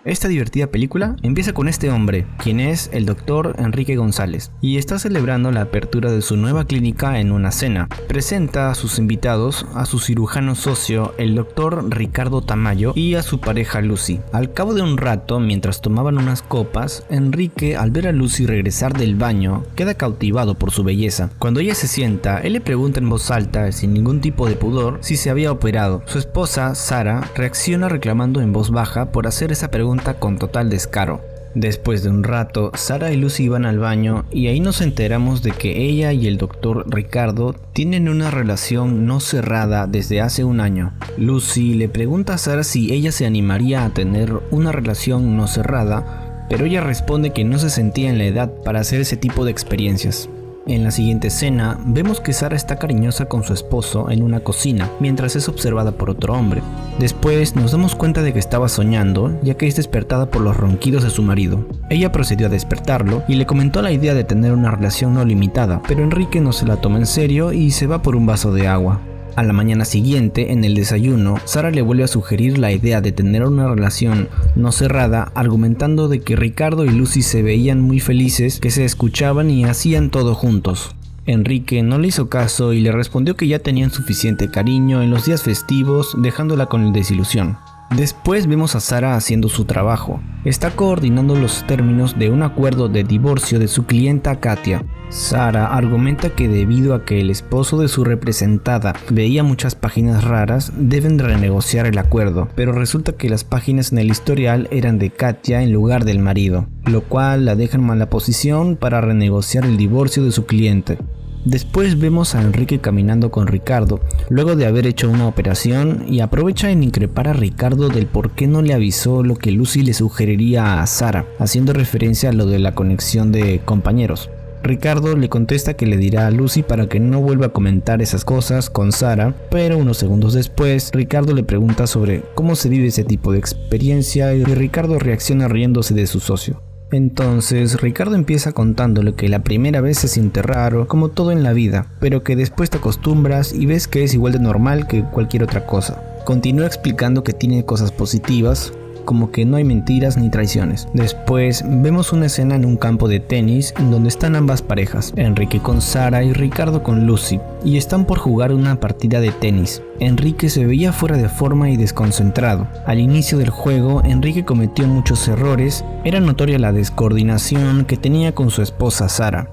Esta divertida película empieza con este hombre, quien es el Dr. Enrique González, y está celebrando la apertura de su nueva clínica en una cena. Presenta a sus invitados a su cirujano socio, el Dr. Ricardo Tamayo, y a su pareja Lucy. Al cabo de un rato, mientras tomaban unas copas, Enrique, al ver a Lucy regresar del baño, queda cautivado por su belleza. Cuando ella se sienta, él le pregunta en voz alta, sin ningún tipo de pudor, si se había operado. Su esposa, Sara, reacciona reclamando en voz baja por hacer esa pregunta con total descaro. Después de un rato, Sara y Lucy van al baño y ahí nos enteramos de que ella y el doctor Ricardo tienen una relación no cerrada desde hace un año. Lucy le pregunta a Sara si ella se animaría a tener una relación no cerrada, pero ella responde que no se sentía en la edad para hacer ese tipo de experiencias. En la siguiente escena, vemos que Sara está cariñosa con su esposo en una cocina, mientras es observada por otro hombre. Después nos damos cuenta de que estaba soñando, ya que es despertada por los ronquidos de su marido. Ella procedió a despertarlo y le comentó la idea de tener una relación no limitada, pero Enrique no se la toma en serio y se va por un vaso de agua. A la mañana siguiente, en el desayuno, Sara le vuelve a sugerir la idea de tener una relación no cerrada, argumentando de que Ricardo y Lucy se veían muy felices, que se escuchaban y hacían todo juntos. Enrique no le hizo caso y le respondió que ya tenían suficiente cariño en los días festivos, dejándola con desilusión. Después vemos a Sara haciendo su trabajo. Está coordinando los términos de un acuerdo de divorcio de su clienta Katia. Sara argumenta que debido a que el esposo de su representada veía muchas páginas raras, deben renegociar el acuerdo, pero resulta que las páginas en el historial eran de Katia en lugar del marido, lo cual la deja en mala posición para renegociar el divorcio de su cliente. Después vemos a Enrique caminando con Ricardo, luego de haber hecho una operación, y aprovecha en increpar a Ricardo del por qué no le avisó lo que Lucy le sugeriría a Sara, haciendo referencia a lo de la conexión de compañeros. Ricardo le contesta que le dirá a Lucy para que no vuelva a comentar esas cosas con Sara, pero unos segundos después, Ricardo le pregunta sobre cómo se vive ese tipo de experiencia y Ricardo reacciona riéndose de su socio. Entonces Ricardo empieza contándole que la primera vez se siente raro, como todo en la vida, pero que después te acostumbras y ves que es igual de normal que cualquier otra cosa. Continúa explicando que tiene cosas positivas, como que no hay mentiras ni traiciones. Después vemos una escena en un campo de tenis en donde están ambas parejas, Enrique con Sara y Ricardo con Lucy, y están por jugar una partida de tenis. Enrique se veía fuera de forma y desconcentrado. Al inicio del juego, Enrique cometió muchos errores, era notoria la descoordinación que tenía con su esposa Sara.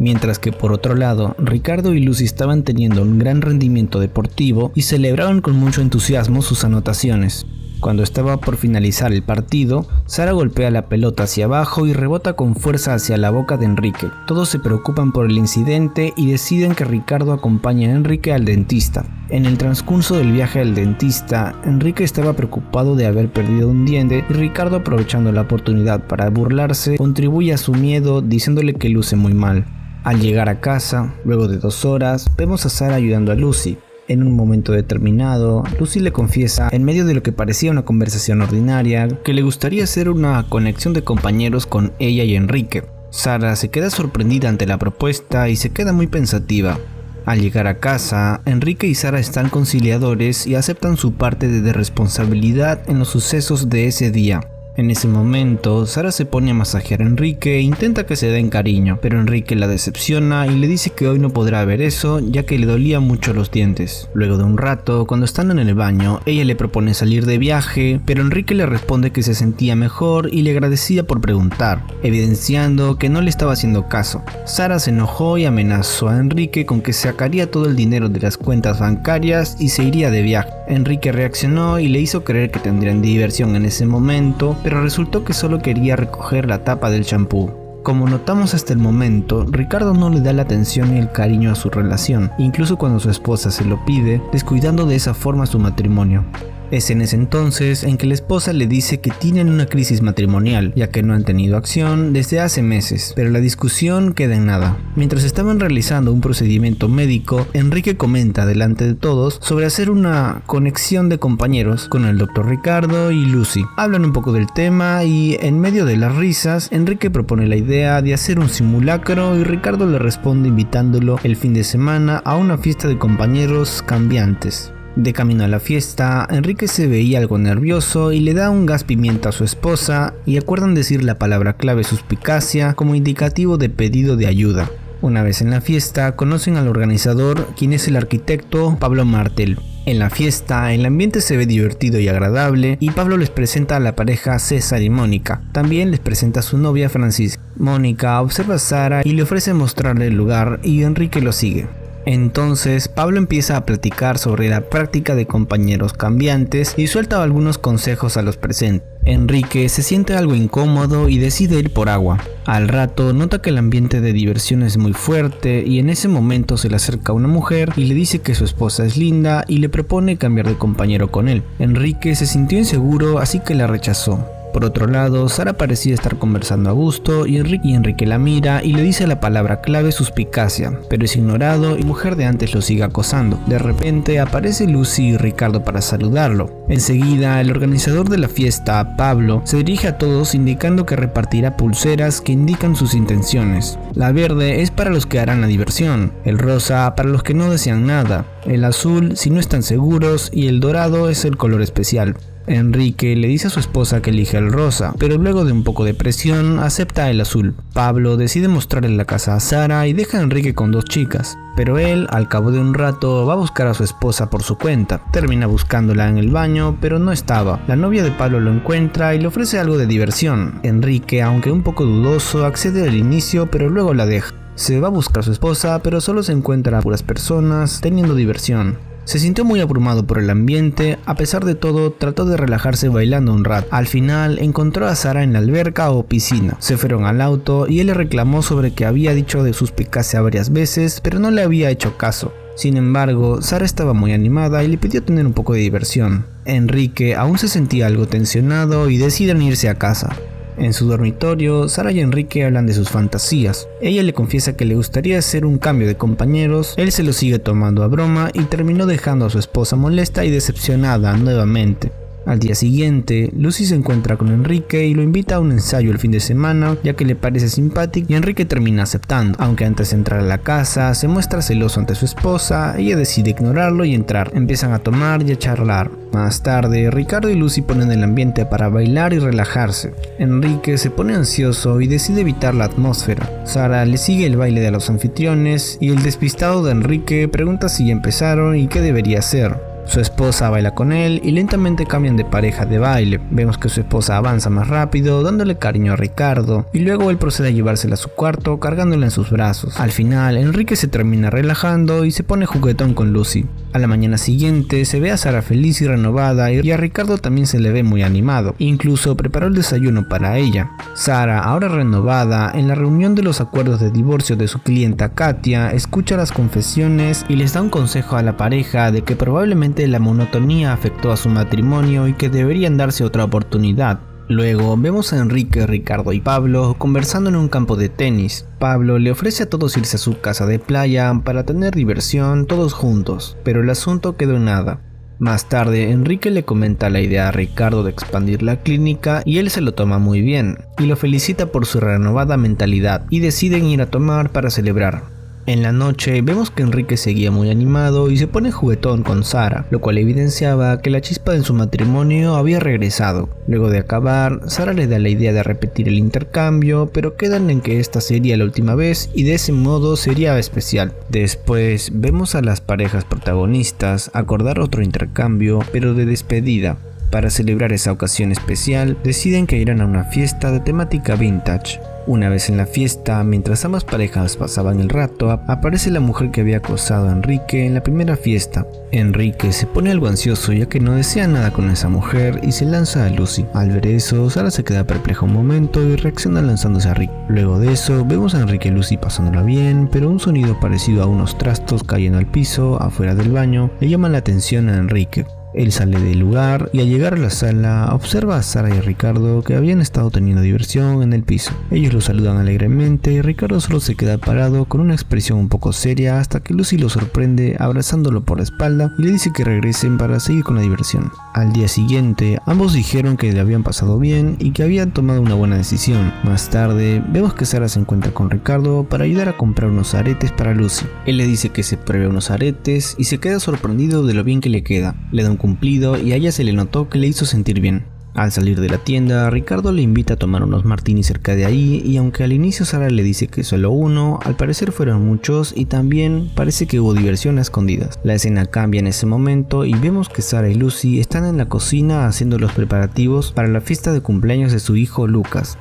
Mientras que por otro lado, Ricardo y Lucy estaban teniendo un gran rendimiento deportivo y celebraban con mucho entusiasmo sus anotaciones. Cuando estaba por finalizar el partido, Sara golpea la pelota hacia abajo y rebota con fuerza hacia la boca de Enrique. Todos se preocupan por el incidente y deciden que Ricardo acompañe a Enrique al dentista. En el transcurso del viaje al dentista, Enrique estaba preocupado de haber perdido un diente y Ricardo, aprovechando la oportunidad para burlarse, contribuye a su miedo diciéndole que luce muy mal. Al llegar a casa, luego de 2 horas, vemos a Sara ayudando a Lucy. En un momento determinado, Lucy le confiesa, en medio de lo que parecía una conversación ordinaria, que le gustaría hacer una conexión de compañeros con ella y Enrique. Sara se queda sorprendida ante la propuesta y se queda muy pensativa. Al llegar a casa, Enrique y Sara están conciliadores y aceptan su parte de responsabilidad en los sucesos de ese día. En ese momento, Sara se pone a masajear a Enrique e intenta que se den cariño, pero Enrique la decepciona y le dice que hoy no podrá ver eso ya que le dolía mucho los dientes. Luego de un rato, cuando están en el baño, ella le propone salir de viaje, pero Enrique le responde que se sentía mejor y le agradecía por preguntar, evidenciando que no le estaba haciendo caso. Sara se enojó y amenazó a Enrique con que sacaría todo el dinero de las cuentas bancarias y se iría de viaje. Enrique reaccionó y le hizo creer que tendrían diversión en ese momento, pero resultó que solo quería recoger la tapa del champú. Como notamos hasta el momento, Ricardo no le da la atención ni el cariño a su relación, incluso cuando su esposa se lo pide, descuidando de esa forma su matrimonio. Es en ese entonces en que la esposa le dice que tienen una crisis matrimonial, ya que no han tenido acción desde hace meses, pero la discusión queda en nada. Mientras estaban realizando un procedimiento médico, Enrique comenta delante de todos sobre hacer una conexión de compañeros con el Dr. Ricardo y Lucy. Hablan un poco del tema y en medio de las risas, Enrique propone la idea de hacer un simulacro y Ricardo le responde invitándolo el fin de semana a una fiesta de compañeros cambiantes. De camino a la fiesta, Enrique se veía algo nervioso y le da un gas pimienta a su esposa y acuerdan decir la palabra clave suspicacia como indicativo de pedido de ayuda. Una vez en la fiesta, conocen al organizador, quien es el arquitecto Pablo Martel. En la fiesta, el ambiente se ve divertido y agradable y Pablo les presenta a la pareja César y Mónica. También les presenta a su novia Francisca. Mónica observa a Sara y le ofrece mostrarle el lugar y Enrique lo sigue. Entonces Pablo empieza a platicar sobre la práctica de compañeros cambiantes y suelta algunos consejos a los presentes. Enrique se siente algo incómodo y decide ir por agua. Al rato nota que el ambiente de diversión es muy fuerte y en ese momento se le acerca una mujer y le dice que su esposa es linda y le propone cambiar de compañero con él. Enrique se sintió inseguro, así que la rechazó. Por otro lado, Sara parecía estar conversando a gusto y Enrique la mira y le dice la palabra clave suspicacia, pero es ignorado y la mujer de antes lo sigue acosando. De repente aparece Lucy y Ricardo para saludarlo. Enseguida, el organizador de la fiesta, Pablo, se dirige a todos indicando que repartirá pulseras que indican sus intenciones. La verde es para los que harán la diversión, el rosa para los que no desean nada, el azul si no están seguros y el dorado es el color especial. Enrique le dice a su esposa que elija el rosa, pero luego de un poco de presión acepta el azul. Pablo decide mostrarle la casa a Sara y deja a Enrique con 2 chicas, pero él al cabo de un rato va a buscar a su esposa por su cuenta. Termina buscándola en el baño, pero no estaba. La novia de Pablo lo encuentra y le ofrece algo de diversión. Enrique, aunque un poco dudoso, accede al inicio, pero luego la deja. Se va a buscar a su esposa, pero solo se encuentra a puras personas teniendo diversión. Se sintió muy abrumado por el ambiente, a pesar de todo trató de relajarse bailando un rato. Al final encontró a Sara en la alberca o piscina. Se fueron al auto y él le reclamó sobre que había dicho de suspicacia varias veces, pero no le había hecho caso. Sin embargo, Sara estaba muy animada y le pidió tener un poco de diversión. Enrique aún se sentía algo tensionado y deciden irse a casa. En su dormitorio, Sara y Enrique hablan de sus fantasías. Ella le confiesa que le gustaría hacer un cambio de compañeros, él se lo sigue tomando a broma y terminó dejando a su esposa molesta y decepcionada nuevamente. Al día siguiente, Lucy se encuentra con Enrique y lo invita a un ensayo el fin de semana, ya que le parece simpático y Enrique termina aceptando. Aunque antes de entrar a la casa, se muestra celoso ante su esposa, ella decide ignorarlo y entrar. Empiezan a tomar y a charlar. Más tarde, Ricardo y Lucy ponen el ambiente para bailar y relajarse. Enrique se pone ansioso y decide evitar la atmósfera. Sara le sigue el baile de los anfitriones y el despistado de Enrique pregunta si ya empezaron y qué debería hacer. Su esposa baila con él y lentamente cambian de pareja de baile. Vemos que su esposa avanza más rápido, dándole cariño a Ricardo, y luego él procede a llevársela a su cuarto, cargándola en sus brazos. Al final, Enrique se termina relajando y se pone juguetón con Lucy. A la mañana siguiente se ve a Sara feliz y renovada y a Ricardo también se le ve muy animado. Incluso preparó el desayuno para ella. Sara, ahora renovada, en la reunión de los acuerdos de divorcio de su clienta Katia, escucha las confesiones y les da un consejo a la pareja de que probablemente la monotonía afectó a su matrimonio y que deberían darse otra oportunidad. Luego vemos a Enrique, Ricardo y Pablo conversando en un campo de tenis. Pablo le ofrece a todos irse a su casa de playa para tener diversión todos juntos, pero el asunto quedó en nada. Más tarde, Enrique le comenta la idea a Ricardo de expandir la clínica y él se lo toma muy bien, y lo felicita por su renovada mentalidad, y deciden ir a tomar para celebrar. En la noche vemos que Enrique seguía muy animado y se pone juguetón con Sara, lo cual evidenciaba que la chispa de su matrimonio había regresado. Luego de acabar, Sara le da la idea de repetir el intercambio, pero quedan en que esta sería la última vez y de ese modo sería especial. Después vemos a las parejas protagonistas acordar otro intercambio, pero de despedida. Para celebrar esa ocasión especial, deciden que irán a una fiesta de temática vintage. Una vez en la fiesta, mientras ambas parejas pasaban el rato, aparece la mujer que había acosado a Enrique en la primera fiesta. Enrique se pone algo ansioso ya que no desea nada con esa mujer y se lanza a Lucy. Al ver eso, Sara se queda perpleja un momento y reacciona lanzándose a Rick. Luego de eso, vemos a Enrique y Lucy pasándola bien, pero un sonido parecido a unos trastos cayendo al piso afuera del baño le llama la atención a Enrique. Él sale del lugar y al llegar a la sala observa a Sara y a Ricardo que habían estado teniendo diversión en el piso. Ellos lo saludan alegremente y Ricardo solo se queda parado con una expresión un poco seria hasta que Lucy lo sorprende abrazándolo por la espalda y le dice que regresen para seguir con la diversión. Al día siguiente, ambos dijeron que le habían pasado bien y que habían tomado una buena decisión. Más tarde, vemos que Sara se encuentra con Ricardo para ayudar a comprar unos aretes para Lucy. Él le dice que se pruebe unos aretes y se queda sorprendido de lo bien que le queda. Le da un cumplido y a ella se le notó que le hizo sentir bien. Al salir de la tienda, Ricardo le invita a tomar unos martinis cerca de ahí y aunque al inicio Sara le dice que solo uno, al parecer fueron muchos y también parece que hubo diversión a escondidas. La escena cambia en ese momento y vemos que Sara y Lucy están en la cocina haciendo los preparativos para la fiesta de cumpleaños de su hijo Lucas.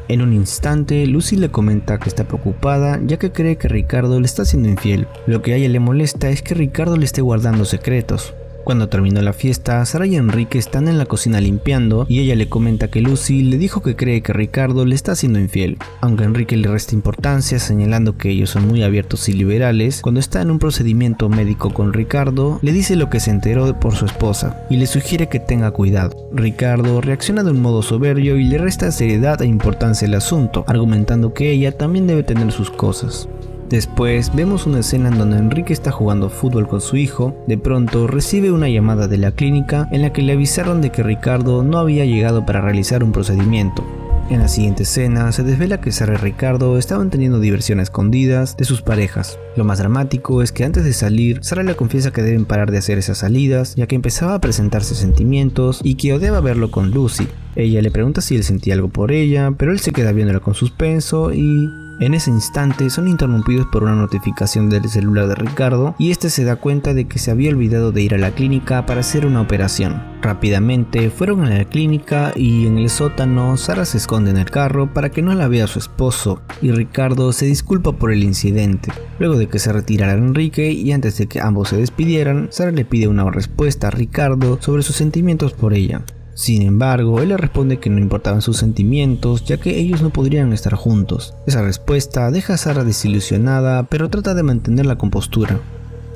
En un instante, Lucy le comenta que está preocupada ya que cree que Ricardo le está siendo infiel. Lo que a ella le molesta es que Ricardo le esté guardando secretos. Cuando terminó la fiesta, Sara y Enrique están en la cocina limpiando y ella le comenta que Lucy le dijo que cree que Ricardo le está siendo infiel. Aunque Enrique le resta importancia señalando que ellos son muy abiertos y liberales, cuando está en un procedimiento médico con Ricardo, le dice lo que se enteró por su esposa y le sugiere que tenga cuidado. Ricardo reacciona de un modo soberbio y le resta seriedad e importancia al asunto, argumentando que ella también debe tener sus cosas. Después vemos una escena en donde Enrique está jugando fútbol con su hijo. De pronto recibe una llamada de la clínica en la que le avisaron de que Ricardo no había llegado para realizar un procedimiento. En la siguiente escena se desvela que Sara y Ricardo estaban teniendo diversión a escondidas de sus parejas. Lo más dramático es que antes de salir, Sara le confiesa que deben parar de hacer esas salidas ya que empezaba a presentarse sentimientos y que odiaba verlo con Lucy. Ella le pregunta si él sentía algo por ella, pero él se queda viéndola con suspenso y... En ese instante son interrumpidos por una notificación del celular de Ricardo y este se da cuenta de que se había olvidado de ir a la clínica para hacer una operación. Rápidamente fueron a la clínica y en el sótano Sara se esconde en el carro para que no la vea su esposo y Ricardo se disculpa por el incidente. Luego de que se retirara Enrique y antes de que ambos se despidieran, Sara le pide una respuesta a Ricardo sobre sus sentimientos por ella. Sin embargo, él le responde que no importaban sus sentimientos ya que ellos no podrían estar juntos. Esa respuesta deja a Sara desilusionada, pero trata de mantener la compostura.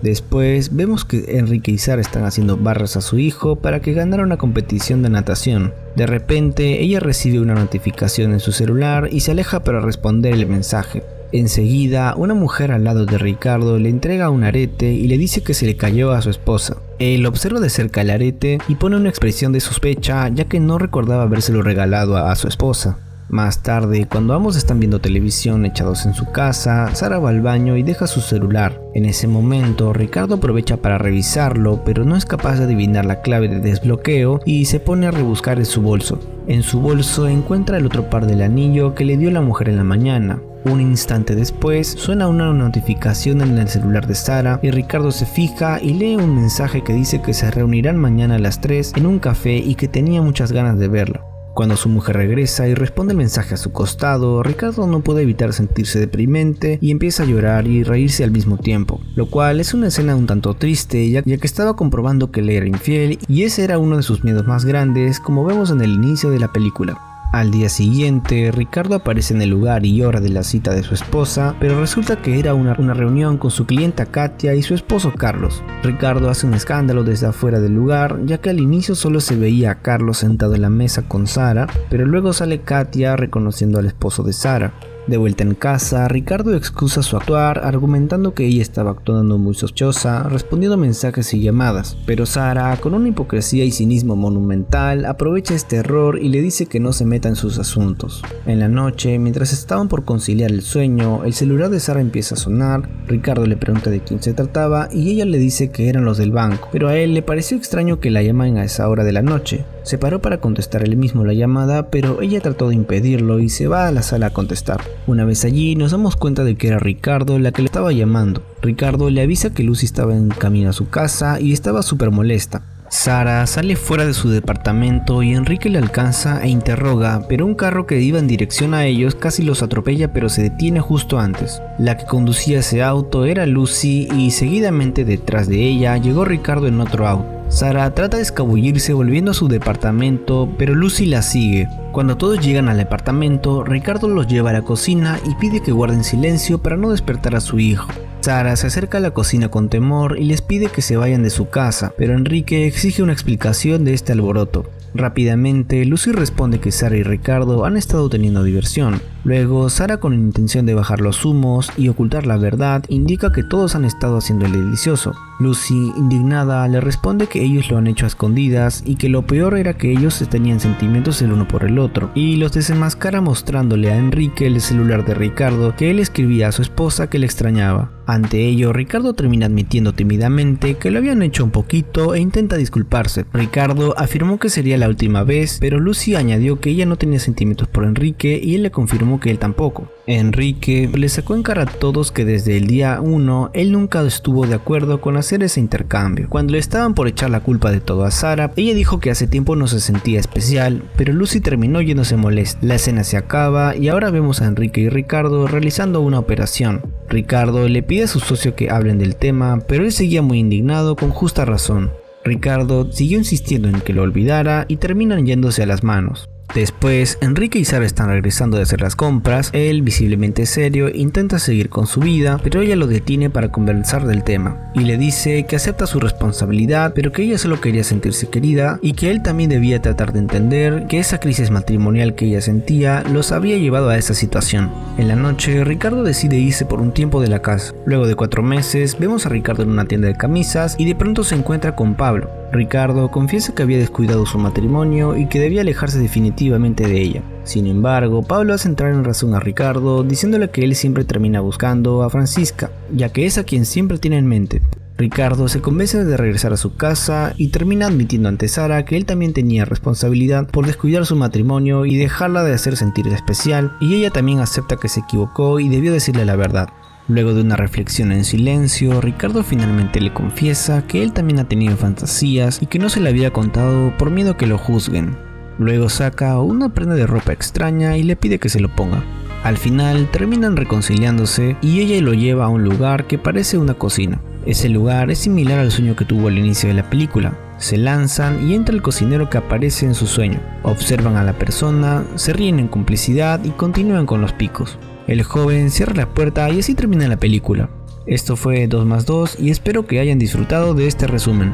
Después vemos que Enrique y Sara están haciendo barras a su hijo para que ganara una competición de natación. De repente, ella recibe una notificación en su celular y se aleja para responder el mensaje. Enseguida, una mujer al lado de Ricardo le entrega un arete y le dice que se le cayó a su esposa. Él observa de cerca el arete y pone una expresión de sospecha ya que no recordaba habérselo regalado a su esposa. Más tarde, cuando ambos están viendo televisión echados en su casa, Sara va al baño y deja su celular. En ese momento, Ricardo aprovecha para revisarlo, pero no es capaz de adivinar la clave de desbloqueo y se pone a rebuscar en su bolso. En su bolso encuentra el otro par del anillo que le dio la mujer en la mañana. Un instante después, suena una notificación en el celular de Sara y Ricardo se fija y lee un mensaje que dice que se reunirán mañana a las 3 en un café y que tenía muchas ganas de verlo. Cuando su mujer regresa y responde el mensaje a su costado, Ricardo no puede evitar sentirse deprimente y empieza a llorar y reírse al mismo tiempo, lo cual es una escena un tanto triste ya que estaba comprobando que le era infiel y ese era uno de sus miedos más grandes, como vemos en el inicio de la película. Al día siguiente, Ricardo aparece en el lugar y hora de la cita de su esposa, pero resulta que era una reunión con su clienta Katia y su esposo Carlos. Ricardo hace un escándalo desde afuera del lugar, ya que al inicio solo se veía a Carlos sentado en la mesa con Sara, pero luego sale Katia reconociendo al esposo de Sara. De vuelta en casa, Ricardo excusa su actuar argumentando que ella estaba actuando muy sospechosa, respondiendo mensajes y llamadas, pero Sara, con una hipocresía y cinismo monumental, aprovecha este error y le dice que no se meta en sus asuntos. En la noche, mientras estaban por conciliar el sueño, el celular de Sara empieza a sonar, Ricardo le pregunta de quién se trataba y ella le dice que eran los del banco, pero a él le pareció extraño que la llamen a esa hora de la noche. Se paró para contestar él mismo la llamada, pero ella trató de impedirlo y se va a la sala a contestar. Una vez allí nos damos cuenta de que era Ricardo la que le estaba llamando. Ricardo le avisa que Lucy estaba en camino a su casa y estaba súper molesta. Sara sale fuera de su departamento y Enrique le alcanza e interroga, pero un carro que iba en dirección a ellos casi los atropella pero se detiene justo antes. La que conducía ese auto era Lucy y seguidamente detrás de ella llegó Ricardo en otro auto. Sara trata de escabullirse volviendo a su departamento, pero Lucy la sigue. Cuando todos llegan al departamento, Ricardo los lleva a la cocina y pide que guarden silencio para no despertar a su hijo. Sara se acerca a la cocina con temor y les pide que se vayan de su casa, pero Enrique exige una explicación de este alboroto. Rápidamente, Lucy responde que Sara y Ricardo han estado teniendo diversión. Luego, Sara, con la intención de bajar los humos y ocultar la verdad, indica que todos han estado haciendo el delicioso. Lucy, indignada, le responde que ellos lo han hecho a escondidas y que lo peor era que ellos tenían sentimientos el uno por el otro, y los desenmascara mostrándole a Enrique el celular de Ricardo que él escribía a su esposa que le extrañaba. Ante ello, Ricardo termina admitiendo tímidamente que lo habían hecho un poquito e intenta disculparse. Ricardo afirmó que sería la última vez, pero Lucy añadió que ella no tenía sentimientos por Enrique y él le confirmó que él tampoco. Enrique le sacó en cara a todos que desde el día 1 él nunca estuvo de acuerdo con hacer ese intercambio. Cuando le estaban por echar la culpa de todo a Sara, ella dijo que hace tiempo no se sentía especial, pero Lucy terminó yéndose molesta. La escena se acaba y ahora vemos a Enrique y Ricardo realizando una operación. Ricardo le pide a su socio que hablen del tema, pero él seguía muy indignado con justa razón. Ricardo siguió insistiendo en que lo olvidara y terminan yéndose a las manos. Después, Enrique y Sara están regresando de hacer las compras. Él, visiblemente serio, intenta seguir con su vida, pero ella lo detiene para conversar del tema y le dice que acepta su responsabilidad, pero que ella solo quería sentirse querida y que él también debía tratar de entender que esa crisis matrimonial que ella sentía los había llevado a esa situación. En la noche, Ricardo decide irse por un tiempo de la casa. Luego de 4 meses, vemos a Ricardo en una tienda de camisas y de pronto se encuentra con Pablo. Ricardo confiesa que había descuidado su matrimonio y que debía alejarse definitivamente de ella. Sin embargo, Pablo hace entrar en razón a Ricardo, diciéndole que él siempre termina buscando a Francisca, ya que es a quien siempre tiene en mente. Ricardo se convence de regresar a su casa y termina admitiendo ante Sara que él también tenía responsabilidad por descuidar su matrimonio y dejarla de hacer sentir especial, y ella también acepta que se equivocó y debió decirle la verdad. Luego de una reflexión en silencio, Ricardo finalmente le confiesa que él también ha tenido fantasías y que no se le había contado por miedo a que lo juzguen. Luego saca una prenda de ropa extraña y le pide que se lo ponga. Al final terminan reconciliándose y ella lo lleva a un lugar que parece una cocina. Ese lugar es similar al sueño que tuvo al inicio de la película. Se lanzan y entra el cocinero que aparece en su sueño. Observan a la persona, se ríen en complicidad y continúan con los picos. El joven cierra la puerta y así termina la película. Esto fue 2+2 y espero que hayan disfrutado de este resumen.